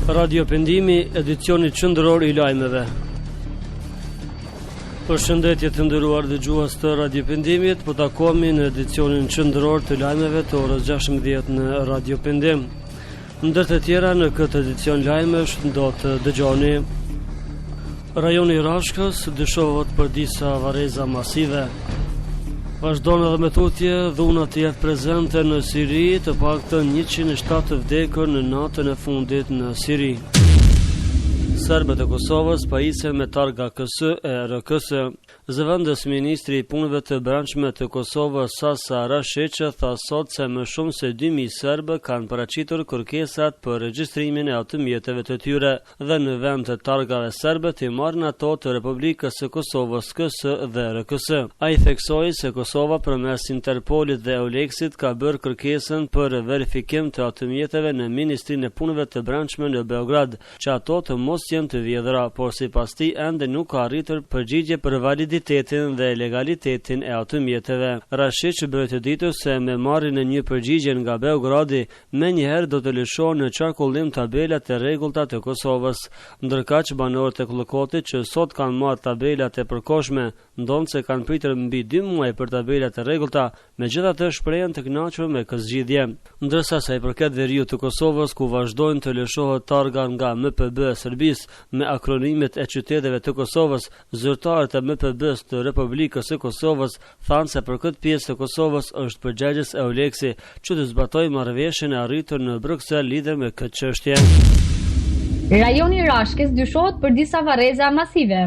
Radio Pendimi, edicioni qendror I lajmeve. Përshëndetje të nderuar dëgjues të Radio Pendimit, po takohemi në edicionin qendror të lajmeve të orës 16 në Radio Pendim. Ndër të tjera në këtë edicion lajmesh do të dëgjoni: rajoni I Rashkës dyshohet për disa varreza masive. Vazhdon edhe me tutje dhuna të jetë prezente në Siri, të paktën 107 vdekur në natën e fundit në Siri. Serbët e Kosovës pajisen me targa KS e RKS. Zëvendës ministri I punëve të brendshme të Kosovës Sasa Rashiqi tha sot se më shumë se 2000 serbë kanë paraqitur kërkesat për regjistrimin e automjeteve të tyre dhe në vend të targave serbe të marrin ato të Republikës së Kosovës KS dhe RKS. Ai theksoi se Kosova përmes Interpolit dhe Euleksit ka bërë kërkesën për verifikim të automjeteve në Ministrinë e Punëve të Brendshme në Beograd, që ato të mos janë të vjedhura, por sipas tij ende nuk ka arritur përgjigje për validitetin dhe legalitetin e automjeteve. Rashiqi bëri të ditur se me marrjen e një përgjigje nga Beogradi, menjëherë do të lëshohen në qarkullim tabelat e rregullta të Kosovës, ndërkaq banorët e Kllokotit që sot kanë marrë tabelat e përkohshme, ndonë se kanë pritur mbi 2 muaj për tabelat e rregullta, megjithatë shprehen të kënaqur me këtë zgjidhje. Ndërsa sa I përket veriut të Kosovës, ku vazhdojnë të lëshohet targa nga MPB Serbisë me akronimet e qyteteve të Kosovës, zyrtarët e MPB-s të Republikës së Kosovës thanë se për këtë pjesë të Kosovës është përgjegjës Euleksi, që të zbatojë marrëveshjen e arritur në Bruksel lidhur me këtë çështje. Rajoni I Rashkës dyshohet për disa varreza masive.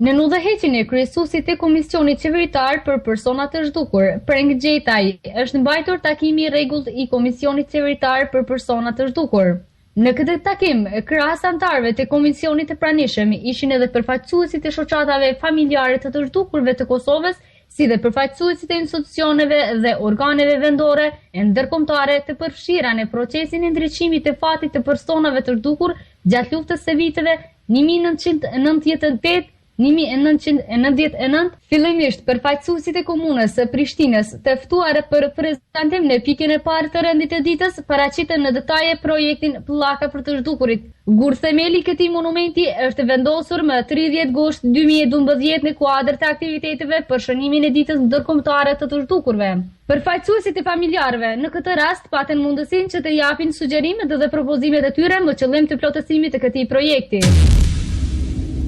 Në udhëheqjen e kryesuesit të Komisionit Qeveritar për persona të zhdukur, Preng Gjetaj, është mbajtur takimi I rregullt I Komisionit Qeveritar për persona të zhdukur. Në këtë takim, krahas anëtarëve të Komisionit të Pranishëm ishin edhe përfaqësuesit e shoqatave familjare të zhdukurve të Kosovës, si dhe përfaqësuesit e institucioneve dhe organeve vendore e ndërkombëtare të përfshira në procesin e ndriçimit të fatit të personave të zhdukur gjatë luftës së viteve 1998-1999, fillimisht përfaqësuesit e komunës së Prishtinës, të ftuar për prezantim në pikën e parë të rendit të ditës, paraqitën në detaje projektin Pllaka për të zhdukurit. Gur themeli këtij monumenti është vendosur më 30 gusht 2012 në kuadër të aktiviteteve për shënimin e ditës ndërkombëtare të të zhdukurve. Përfaqësuesit e familjarëve në këtë rast patën mundësinë që të japin sugjerimet dhe propozimet e tyre në qëllim të plotësimit të këtij projekti.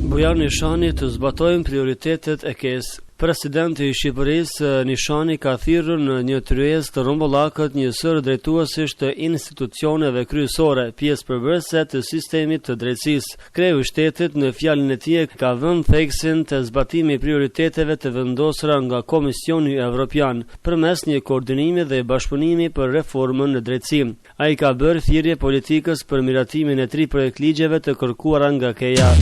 Bujar Nishani të zbatojnë prioritetet e KES. Presidenti I Shqipërisë Nishani ka thirrur në një tryezë të rrumbullakët njësor drejtuesish të institucioneve kryesore, pjesë përbërëse të sistemit të drejtësisë. Kreu I shtetit në fjalën e tij ka vënë theksin të zbatimit prioriteteve të vendosura nga Komisioni Evropian përmes një koordinimi dhe bashkëpunimi për reformën në drejtësi. Ai ka bërë thirrje politikës për miratimin e 3 projektligjeve të kërkuara nga KEA.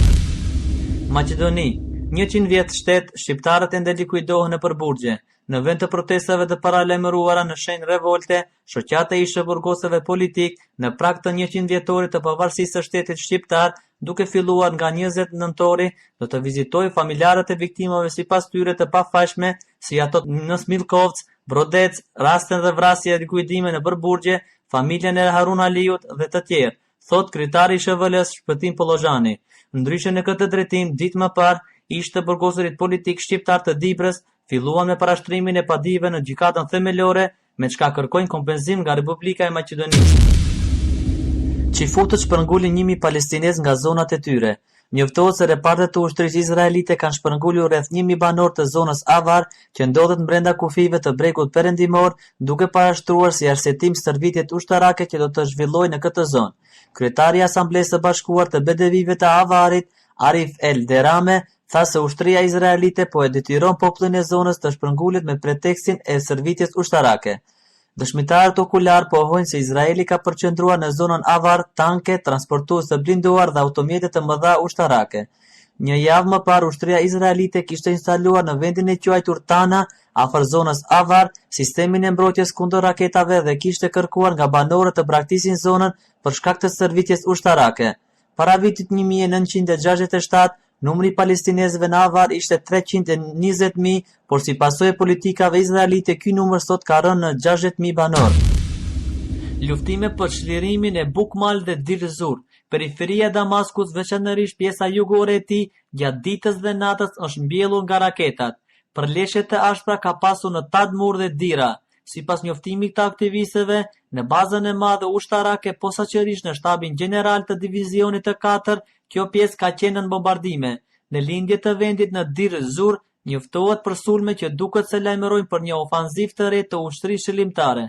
Maqedoni, 100 vjet shtet, shqiptarët ende likuidohen në përburgje. Në vend të protestave të paralajmëruara në shenjë revolte, shoqata E ish-burgosëve politik në prag të 100 vjetorit të pavarësisë së shtetit shqiptar, duke filluar nga 20 nëntori, do të vizitojë familjarët e viktimave sipas tyre të pafajshme, si ato në Smilkovc, Brodec, rasten dhe vrasje e likuidime në përburgje, familjen e Harun Aliut dhe të tjerë, thot kryetari I SHVL-s Shpëtim Pollozhani. Ndryshe në këtë drejtim, ditë më parë, ishte burgosërit politik shqiptar të Dibrës filluan me parashtrimin e padive në gjykatën themelore, me çka kërkojnë kompenzim nga Republika e Maqedonisë. Qifutët shpërngulin 1000 palestinez nga zonat e tyre. Njoftohet se repartet të ushtrisë izraelite kanë shpërngulur rreth 1000 banor të zonës Avar, që ndodhet brenda kufive të bregut perëndimor, duke parashtruar si arsyetëm stërvitjet ushtarake që do të zhvillojnë në këtë zonë. Kryetari I Asamblesë së Bashkuar të Bedevive të Avarit, Arif El Derame, tha se ushtria izraelite po e detyron popullin e zonës të shpërngulet me pretekstin e stërvitjes ushtarake. Dëshmitarët okular pohojnë se Izraeli ka përqendruar në zonën Avar tanke, transportues të blinduar dhe automjete të mëdha ushtarake. Një javë më parë, ushtria izraelite kishte instaluar në vendin e quajtur Tana, afër zonës Avar, sistemin e mbrojtjes kundër raketave dhe kishte kërkuar nga banorët të braktisin zonën për shkak të stërvitjes ushtarake. Para vitit 1967, numri I palestinezëve në Avar ishte 320.000, por si pasojë e politikave izraelite, ky numër sot ka rënë në 60.000 banor. Luftime për çlirimin e Bukmal dhe Dir Zur. periferia e Damaskus, veçanërisht pjesa jugore e tij, gjatë ditës dhe natës është mbjellur nga raketat. Përleshjet e ashpra ka pasur në Tadmur dhe Dira. Sipas njoftimit të aktivistëve, në bazën e madhe ushtarake, posaçërisht në shtabin gjeneral të divizionit të 4, kjo pjesë ka qenë në bombardime. Në lindje të vendit në Dir Zur, njoftohet për sulme që duket se lajmërojnë për një ofanzivë të re të ushtrisë shërbimtare.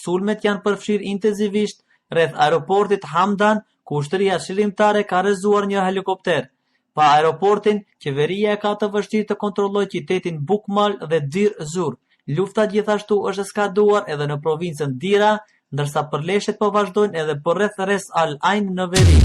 Sulmet janë përfshirë intensivisht rreth aeroportit Hamdan, ku ushtria shërbimtare ka rrezuar një helikopter. Pa aeroportin, qeveria e ka të vështirë të kontrollojë qytetin Bukmal dhe Dir Zur. Lufta gjithashtu është skaduar edhe në provincën Dira, ndërsa përleshjet po vazhdojnë edhe përreth Res Al Ain në veri.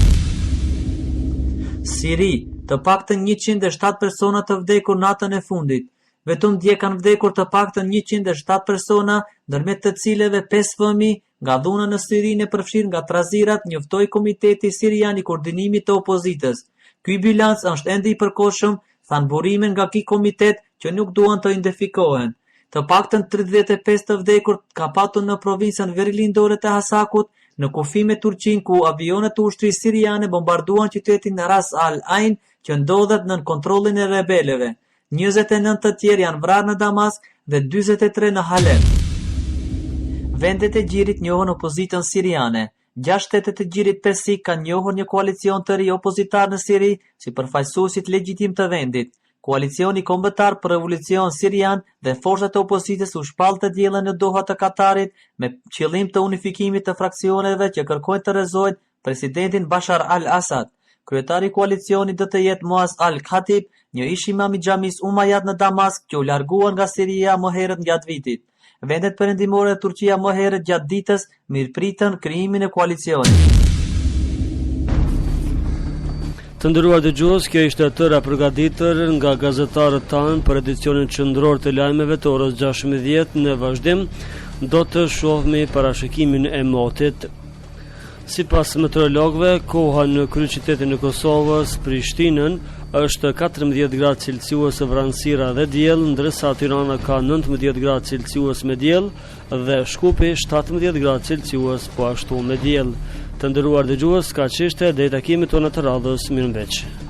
Siri, të paktën 107 persona të vdekur natën e fundit. Vetëm dje kanë vdekur të paktën 107 persona, ndërmjet të cilëve 5 fëmijë nga dhuna në Sirinë e përfshirë nga trazirat, njoftoi Komiteti Sirian i Koordinimit të Opozitës. Ky bilanc është ende i përkohshëm, than burime nga ky komitet që nuk duan të identifikohen. Të paktën 35 të vdekur ka patur në provincën veriglindore të Hasakut, në kufi me Turqinë, ku avionet të ushtrisë siriane bombarduan qytetin Ras Al Ain, që ndodhet nën kontrollin e rebeleve. 29 të tjerë janë vrarë në Damask dhe 43 në Halep. Vendet e gjirit njohën opozitën siriane. 6 shtetet e gjirit persik kanë njohur një koalicion të ri opozitar në Siri si përfaqësuesit legjitim të vendit. Koalicioni kombëtar për revolucion sirian dhe forcat e opozitës u shpall të diellën në Doha të Katarit me qëllim të unifikimit të fraksioneve që kërkojnë të rrezojnë presidentin Bashar al-Assad. Kryetari i koalicionit do të jetë Muaz al-Khatib, një ish imam i xhamis Umayyad në Damask që u larguan nga Siria më herët gjatë vitit. Vendet perëndimore dhe Turqia më herët gjatë ditës mirëpritën krijimin e koalicionit. Të nderuar dëgjues, kjo ishte e tëra përgatitur nga gazetarët tanë për edicionin qendror të lajmeve të orës 16:00. Në vazhdim do të shohmi parashikimin e motit. Sipas meteorologëve, koha në kryeqytetin e Kosovës, Prishtinën, është 14 gradë Celsius vranësira dhe diell, ndërsa Tirana ka 19 gradë Celsius me diell dhe Shkupi 17 gradë Celsius po ashtu me diell. Të nderuar dëgjues, kaq ishte deri takimi tonë të radhës. Mirëmbëngjes.